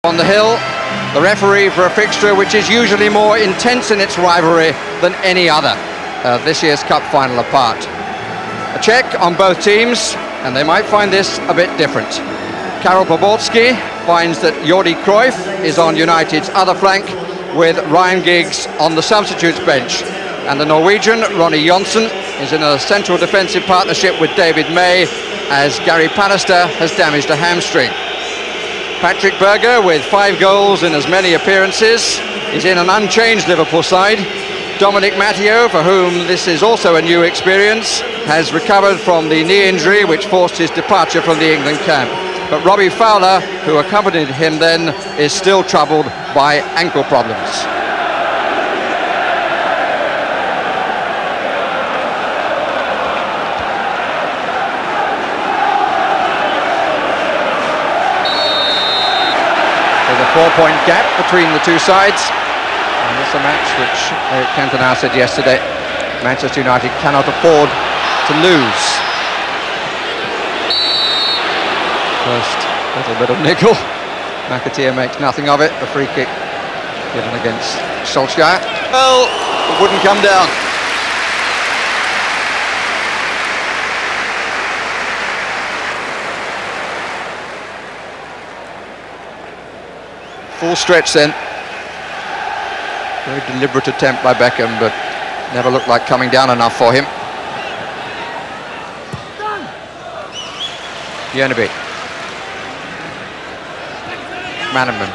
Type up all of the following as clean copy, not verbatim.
On the hill, the referee for a fixture which is usually more intense in its rivalry than any other, this year's cup final apart. A check on both teams, and they might find this a bit different. Karol Poborski finds that Jordi Cruyff is on United's other flank, with Ryan Giggs on the substitutes bench, and the Norwegian Ronny Johnsen is in a central defensive partnership with David May, as Gary Pallister has damaged a hamstring. Patrick Berger, with 5 goals in as many appearances, is in an unchanged Liverpool side. Dominic Matteo, for whom this is also a new experience, has recovered from the knee injury which forced his departure from the England camp. But Robbie Fowler, who accompanied him then, is still troubled by ankle problems. There's a 4-point gap between the two sides, and it's a match which Eric Cantona said yesterday Manchester United cannot afford to lose. First little bit of niggle, McAteer makes nothing of it. The free kick given against Solskjaer, well, it wouldn't come down. Full stretch then. Very deliberate attempt by Beckham, but never looked like coming down enough for him. Bjerneby.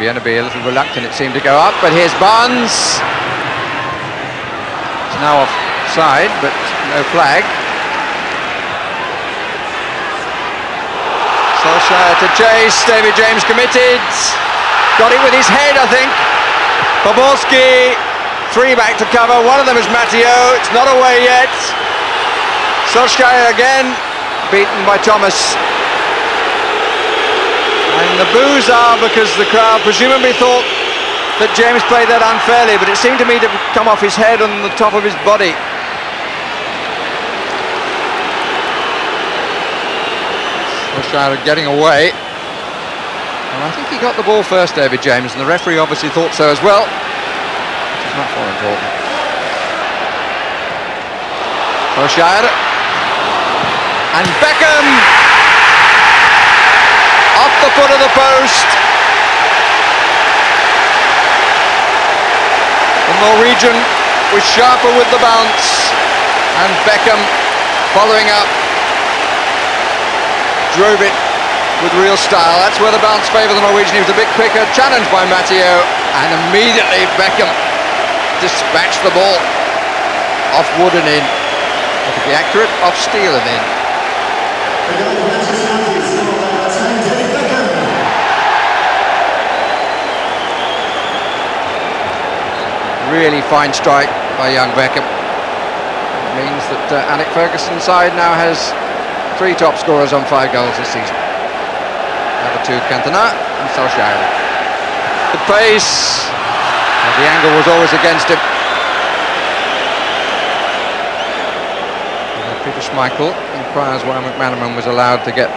Bjerneby a little reluctant, it seemed, to go up, but here's Barnes. It's now offside, but no flag. Solskjaer to chase, David James committed. Got it with his head, I think. Poborski, 3 back to cover. One of them is Matteo. It's not away yet. Solskjaer again, beaten by Thomas. And the boos are because the crowd presumably thought that James played that unfairly, but it seemed to me to come off his head on the top of his body. Solskjaer getting away. And I think he got the ball first, David James, and the referee obviously thought so as well, which is much more important. Solskjaer. And Beckham! Off the foot of the post. The Norwegian was sharper with the bounce, and Beckham, following up, drove it with real style. That's where the bounce favoured the Norwegian. He was a bit quicker, challenged by Matteo, and immediately Beckham dispatched the ball off wood and in. To be accurate, off steel and in. Really fine strike by young Beckham. It means that Alec Ferguson's side now has 3 top scorers on 5 goals this season. Number 2 Cantona and Solskjaer. The pace, the angle was always against him. And Peter Schmeichel inquires why McManaman was allowed to get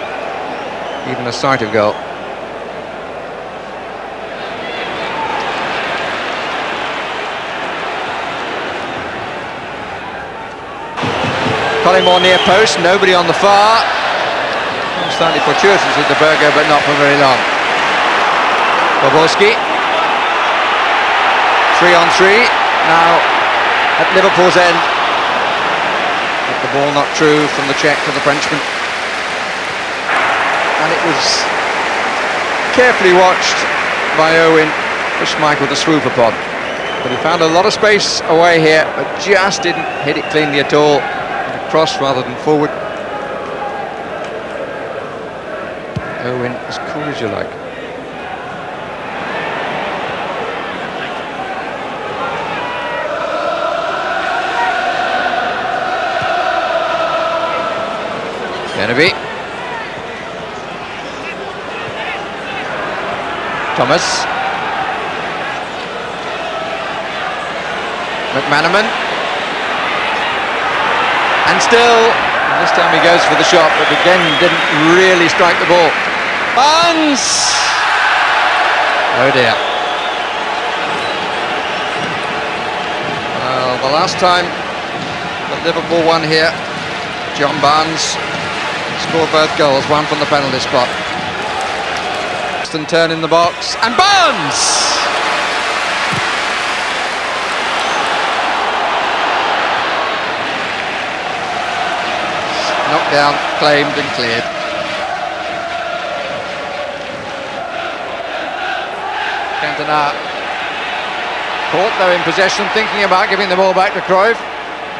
even a sight of goal. Collymore near post, nobody on the far. Slightly fortuitous with the Berger, but not for very long. Poborski. 3-on-3, now at Liverpool's end. But the ball not true from the check to the Frenchman. And it was carefully watched by Owen for Schmeichel to swoop upon. But he found a lot of space away here, but just didn't hit it cleanly at all. Cross rather than forward. Owen, as cool as you like. Bjerneby. Thomas. McManaman. And still, this time he goes for the shot, but again didn't really strike the ball. Barnes! Oh dear. Well, the last time that Liverpool won here, John Barnes scored both goals, one from the penalty spot. Turn in the box, and Barnes! Knocked down, claimed and cleared. Cantona caught though in possession, thinking about giving the ball back to Cruyff.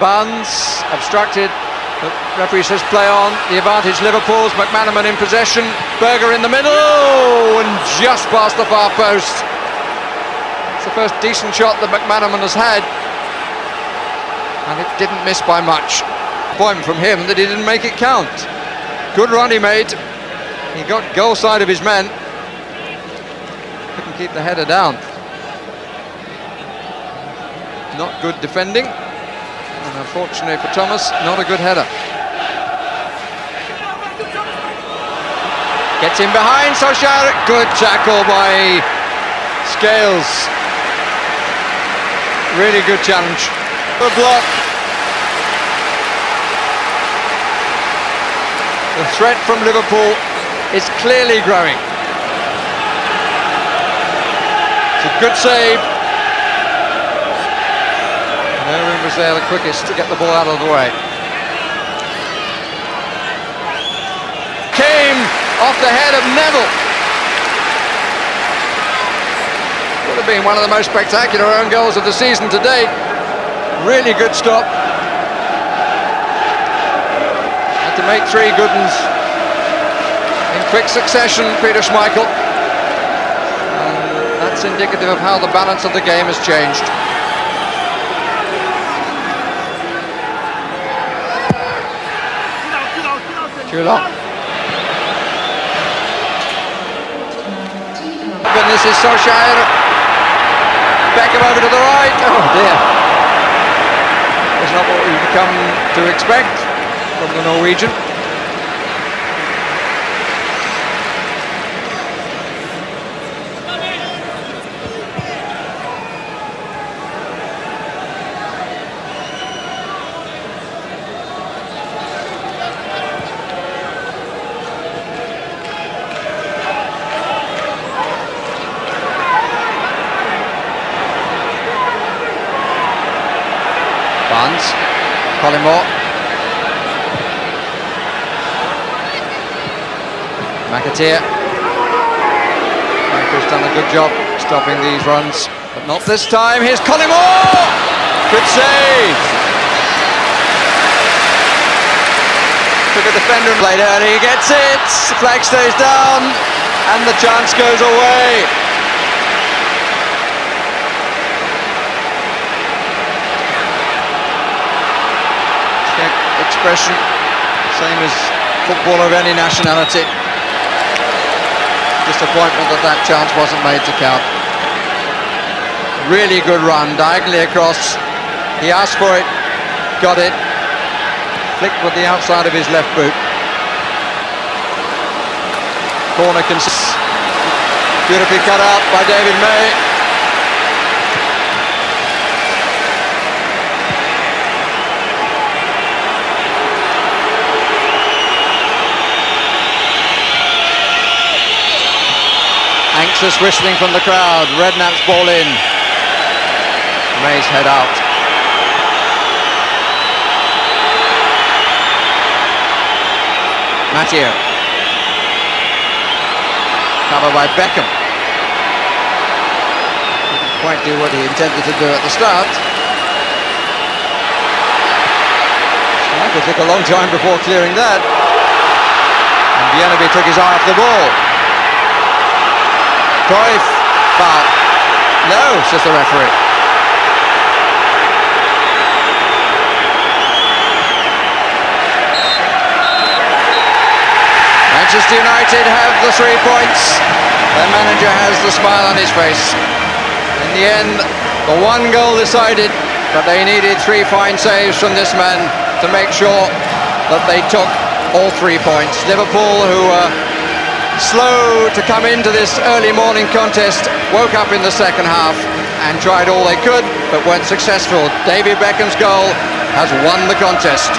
Barnes obstructed. The referee says play on, the advantage Liverpool's. McManaman in possession, Berger in the middle, and just past the far post. It's the first decent shot that McManaman has had, and it didn't miss by much. Point from him that he didn't make it count. Good run he made. He got goal side of his men. Couldn't keep the header down. Not good defending. And unfortunately for Thomas, not a good header. Gets in behind Solskjaer. Good tackle by Scales. Really good challenge. Good block. The threat from Liverpool is clearly growing. It's a good save. Irwin was there the quickest to get the ball out of the way. Came off the head of Neville. Would have been one of the most spectacular own goals of the season to date. Really good stop. Had to make three good ones in quick succession, Peter Schmeichel. And that's indicative of how the balance of the game has changed. Too long. And this is Solskjaer. Beckham over to the right. Oh dear. That's not what we've come to expect from the Norwegian. Barnes, Colin Moore, McAteer. Michael's done a good job stopping these runs, but not this time. Here's Colin Moore! Good save! Took a defender and played early, he gets it! The flag stays down, and the chance goes away. Expression, same as football of any nationality. Disappointment that that chance wasn't made to count. Really good run, diagonally across. He asked for it, got it. Flicked with the outside of his left boot. Corner beautifully cut out by David May. Anxious whistling from the crowd. Redknapp's ball in. May's head out. Mathieu. Covered by Beckham. Didn't quite do what he intended to do at the start. It took a long time before clearing that. And Bienaby took his eye off the ball. Cruyff, foul. No, says the referee. Manchester United have the 3 points. Their manager has the smile on his face. In the end, the one goal decided, but they needed 3 fine saves from this man to make sure that they took all 3 points. Liverpool, who slow to come into this early morning contest, woke up in the second half and tried all they could, but weren't successful. David Beckham's goal has won the contest.